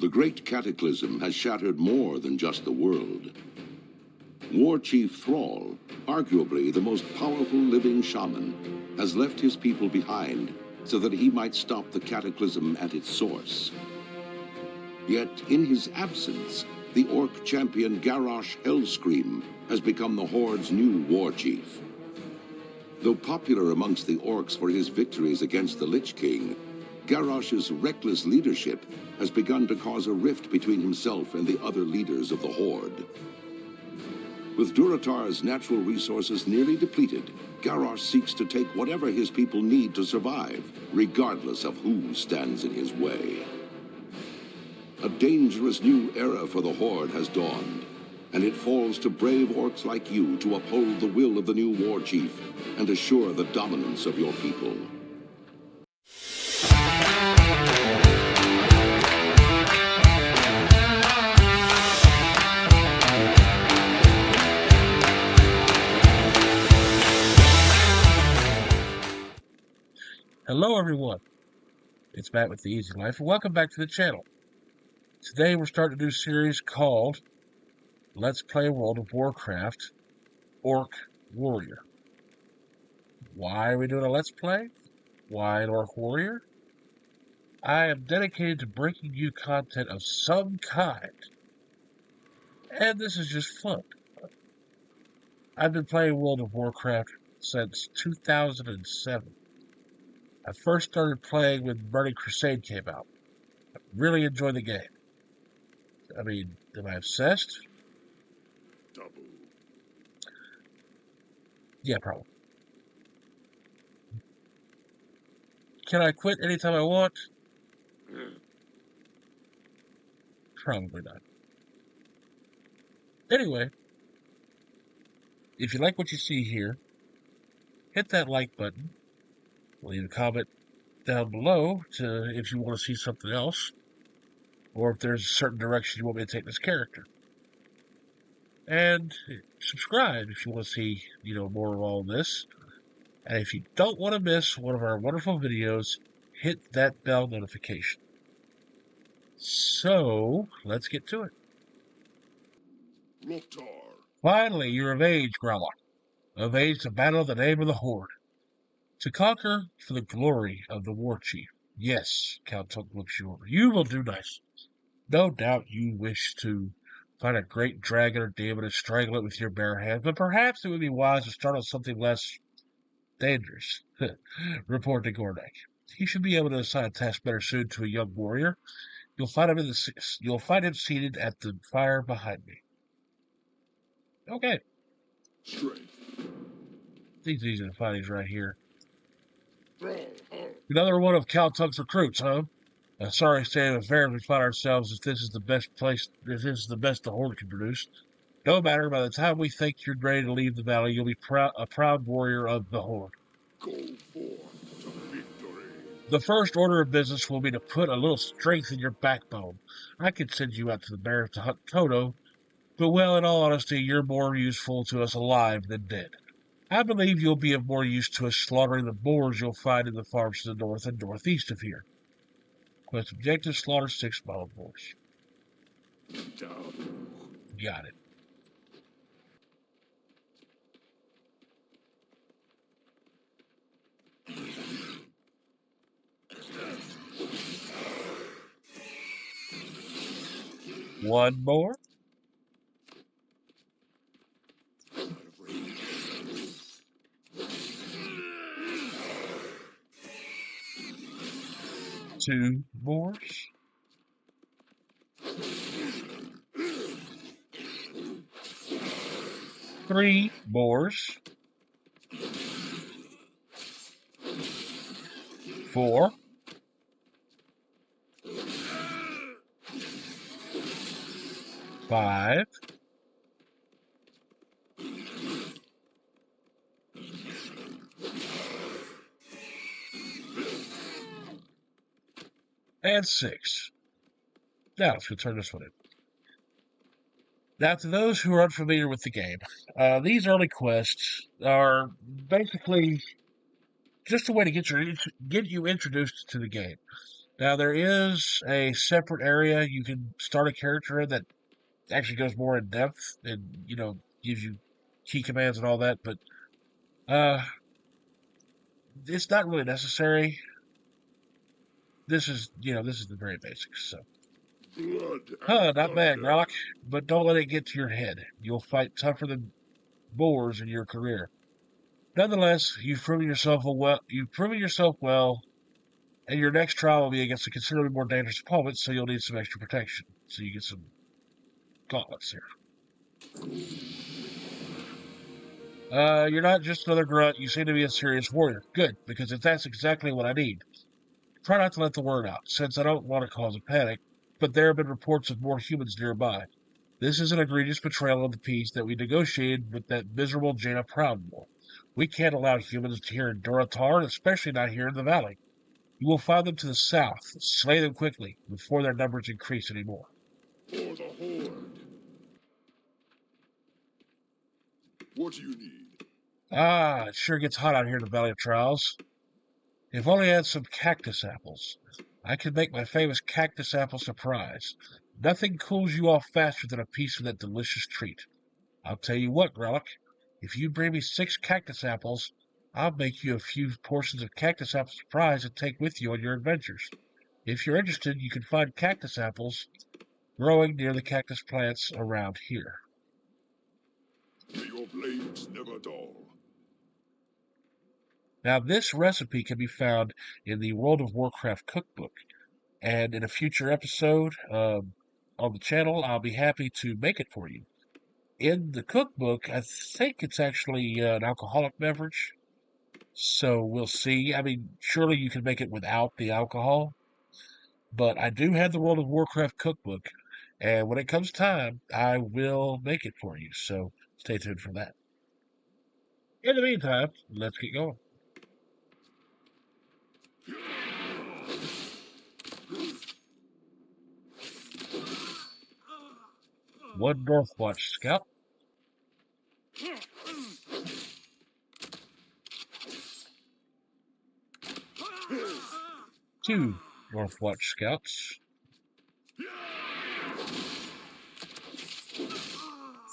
The Great Cataclysm has shattered more than just the world. War Chief Thrall, arguably the most powerful living shaman, has left his people behind so that he might stop the cataclysm at its source. Yet, in his absence, the orc champion Garrosh Hellscream has become the Horde's new war chief. Though popular amongst the orcs for his victories against the Lich King, Garrosh's reckless leadership has begun to cause a rift between himself and the other leaders of the Horde. With Durotar's natural resources nearly depleted, Garrosh seeks to take whatever his people need to survive, regardless of who stands in his way. A dangerous new era for the Horde has dawned, and it falls to brave orcs like you to uphold the will of the new war chief and assure the dominance of your people. Hello everyone, it's Matt with The Easy Life, and welcome back to the channel. Today we're starting a new series called Let's Play World of Warcraft Orc Warrior. Why are we doing a Let's Play? Why an Orc Warrior? I am dedicated to bringing you content of some kind, and this is just fun. I've been playing World of Warcraft since 2007. I first started playing when Burning Crusade came out. I really enjoyed the game. I mean, am I obsessed? Double. Yeah, probably. Can I quit anytime I want? Probably not. Anyway, if you like what you see here, hit that like button. Leave a comment down below if you want to see something else, or if there's a certain direction you want me to take this character. And subscribe if you want to see, more of all this. And if you don't want to miss one of our wonderful videos, hit that bell notification. So, let's get to it. Durotar. Finally, you're of age, Growler. Of age to battle the name of the Horde. To conquer for the glory of the War Chief. Yes, Count Tunk looks you over. You will do nice. No doubt you wish to find a great dragon or demon and strangle it with your bare hands, but perhaps it would be wise to start on something less dangerous. Report to Gordak. He should be able to assign a task better suited to a young warrior. You'll find him seated at the fire behind me. Okay. Strength. He's easy to find. He's right here. Another one of Cal Tunk's recruits, huh? A sorry state of affairs we find ourselves if this is the best the Horde can produce. No matter, by the time we think you're ready to leave the battle, you'll be a proud warrior of the Horde. Go forth to victory. The first order of business will be to put a little strength in your backbone. I could send you out to the bears to hunt Toto, but well, in all honesty, you're more useful to us alive than dead. I believe you'll be of more use to us slaughtering the boars you'll find in the farms to the north and northeast of here. Quest objective, slaughter 6 wild boars. Got it. One more. Two boars. Three boars. 4. 5. 6. Now, let's go turn this one in. Now, to those who are unfamiliar with the game, these early quests are basically just a way to get you introduced to the game. Now, there is a separate area you can start a character in that actually goes more in depth and, gives you key commands and all that, but it's not really necessary. This is the very basics, so. Blood and Not bad, thunder. Grok, but don't let it get to your head. You'll fight tougher than boars in your career. Nonetheless, You've proven yourself well, and your next trial will be against a considerably more dangerous opponent, so you'll need some extra protection. So you get some gauntlets here. You're not just another grunt. You seem to be a serious warrior. Good, because that's exactly what I need. Try not to let the word out, since I don't want to cause a panic, but there have been reports of more humans nearby. This is an egregious betrayal of the peace that we negotiated with that miserable Jaina Proudmore. We can't allow humans here in Durotar, especially not here in the valley. You will find them to the south. Slay them quickly, before their numbers increase any more. For the Horde. What do you need? It sure gets hot out here in the Valley of Trials. If only I had some cactus apples. I could make my famous cactus apple surprise. Nothing cools you off faster than a piece of that delicious treat. I'll tell you what, Grellick. If you bring me 6 cactus apples, I'll make you a few portions of cactus apple surprise to take with you on your adventures. If you're interested, you can find cactus apples growing near the cactus plants around here. May your blades never dull. Now, this recipe can be found in the World of Warcraft cookbook, and in a future episode on the channel, I'll be happy to make it for you. In the cookbook, I think it's actually an alcoholic beverage, so we'll see. I mean, surely you can make it without the alcohol, but I do have the World of Warcraft cookbook, and when it comes time, I will make it for you, so stay tuned for that. In the meantime, let's get going. One Northwatch Scout. 2 Northwatch Scouts.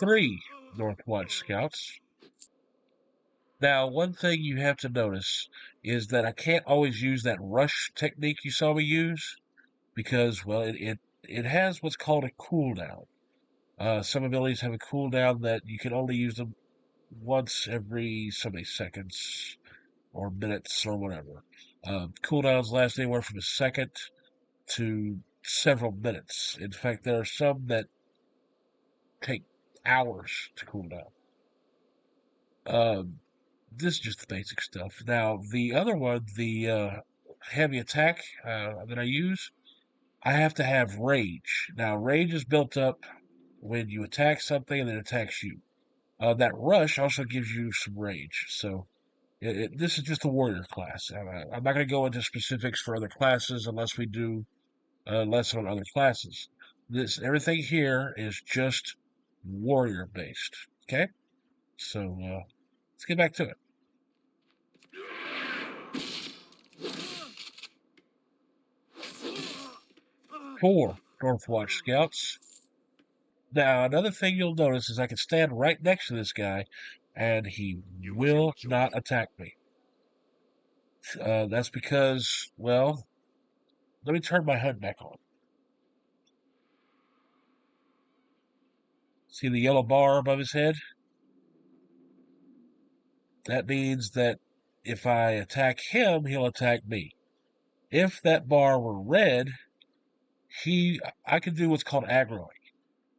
3 Northwatch Scouts. Now, one thing you have to notice is that I can't always use that rush technique you saw me use because, well, it has what's called a cooldown. Some abilities have a cooldown that you can only use them once every so many seconds or minutes or whatever. Cooldowns last anywhere from a second to several minutes. In fact, there are some that take hours to cool down. This is just the basic stuff. Now, the other one, the heavy attack that I use, I have to have rage. Now, rage is built up when you attack something and it attacks you. That rush also gives you some rage. So, this is just a warrior class. I'm not going to go into specifics for other classes unless we do a lesson on other classes. Everything here is just warrior based. Okay? So, let's get back to it. 4 Northwatch Scouts. Now, another thing you'll notice is I can stand right next to this guy, and he will not attack me. That's because, well, let me turn my HUD back on. See the yellow bar above his head? That means that if I attack him, he'll attack me. If that bar were red, I can do what's called aggroing,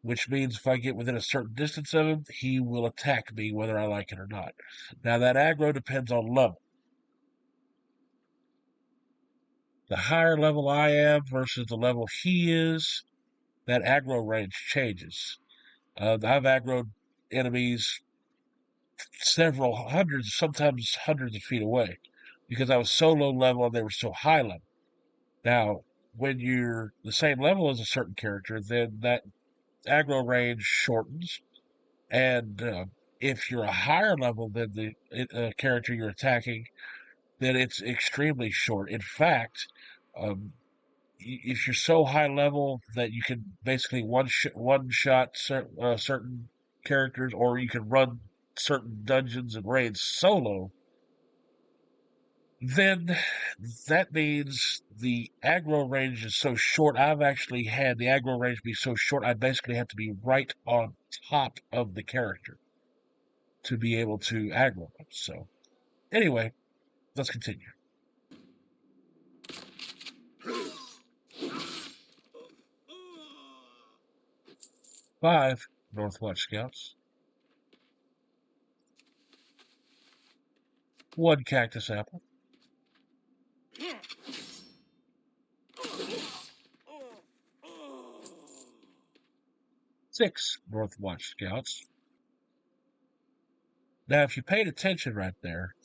which means if I get within a certain distance of him, he will attack me whether I like it or not. Now, that aggro depends on level. The higher level I am versus the level he is, that aggro range changes. I've aggroed enemies several hundreds, sometimes hundreds of feet away, because I was so low level and they were so high level. Now, when you're the same level as a certain character, then that aggro range shortens, and if you're a higher level than the character you're attacking, then it's extremely short. In fact, if you're so high level that you can basically one shot certain characters, or you can run certain dungeons and raids solo, then that means the aggro range is so short. I've actually had the aggro range be so short, I basically have to be right on top of the character to be able to aggro them. So, anyway, let's continue. 5 Northwatch Scouts. 1 Cactus Apple. 6 Northwatch Scouts. Now, if you paid attention right there,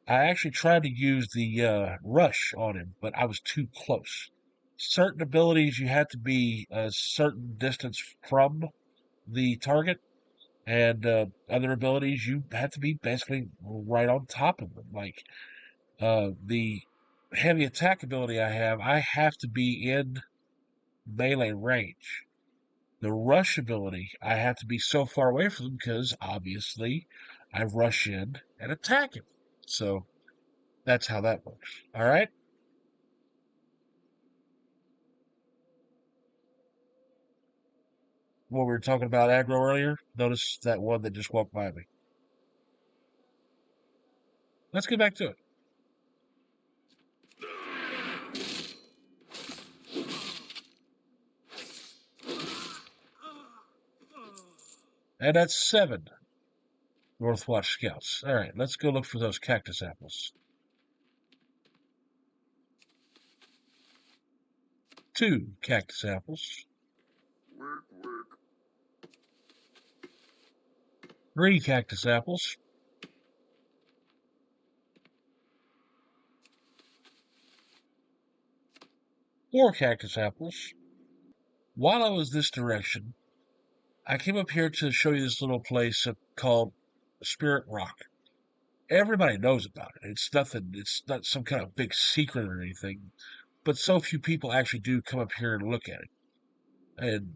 I actually tried to use the rush on him, but I was too close. Certain abilities you had to be a certain distance from the target, and other abilities you had to be basically right on top of them. Like the heavy attack ability I have to be in melee range. The rush ability, I have to be so far away from them because obviously I rush in and attack him. So that's how that works. All right. When we were talking about aggro earlier, notice that one that just walked by me. Let's get back to it. And that's 7 Northwatch Scouts. All right, let's go look for those cactus apples. 2 cactus apples. 3 cactus apples. 4 cactus apples. While I was this direction, I came up here to show you this little place called Spirit Rock. Everybody knows about it. It's not some kind of big secret or anything, but so few people actually do come up here and look at it. And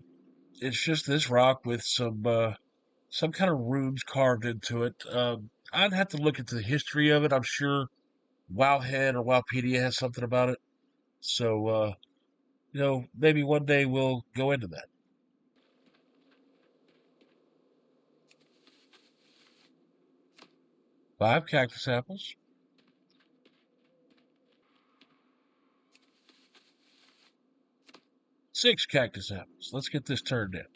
it's just this rock with some kind of runes carved into it. I'd have to look into the history of it. I'm sure Wowhead or Wowpedia has something about it. So, maybe one day we'll go into that. 5 cactus apples. 6 cactus apples. Let's get this turned in.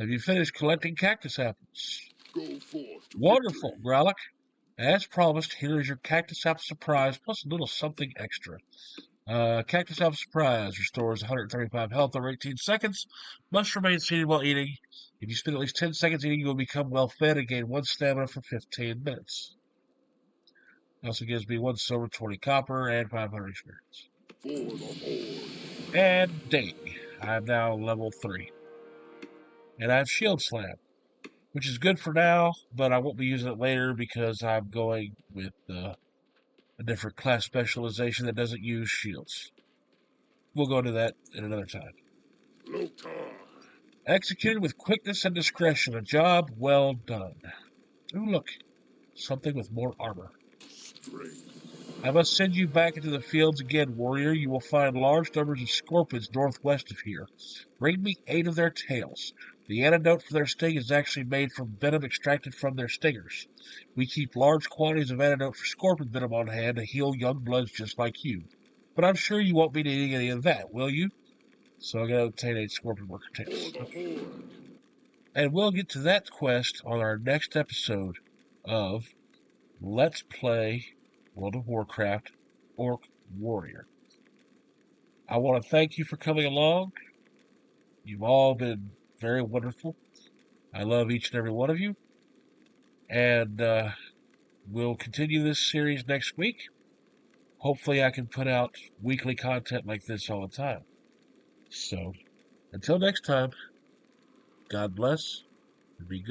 Have you finished collecting cactus apples? Go forth. Wonderful, Growlick. As promised, here is your cactus apple surprise plus a little something extra. Cactus apple surprise restores 135 health over 18 seconds. Must remain seated while eating. If you spend at least 10 seconds eating, you will become well fed and gain 1 stamina for 15 minutes. It also gives me 1 silver, 20 copper, and 500 experience. For the horde. And dang, I'm now level 3. And I have Shield Slam, which is good for now, but I won't be using it later because I'm going with a different class specialization that doesn't use shields. We'll go into that in another time. Durotar. Executed with quickness and discretion, a job well done. Ooh, look, something with more armor. Strength. I must send you back into the fields again, warrior. You will find large numbers of scorpions northwest of here. Bring me 8 of their tails. The antidote for their sting is actually made from venom extracted from their stingers. We keep large quantities of antidote for scorpion venom on hand to heal young bloods just like you. But I'm sure you won't be needing any of that, will you? So I'm going to obtain 8 scorpion worker tails. For the horde. And we'll get to that quest on our next episode of Let's Play World of Warcraft Orc Warrior. I want to thank you for coming along. You've all been very wonderful. I love each and every one of you. And we'll continue this series next week. Hopefully I can put out weekly content like this all the time. So, until next time, God bless and be good.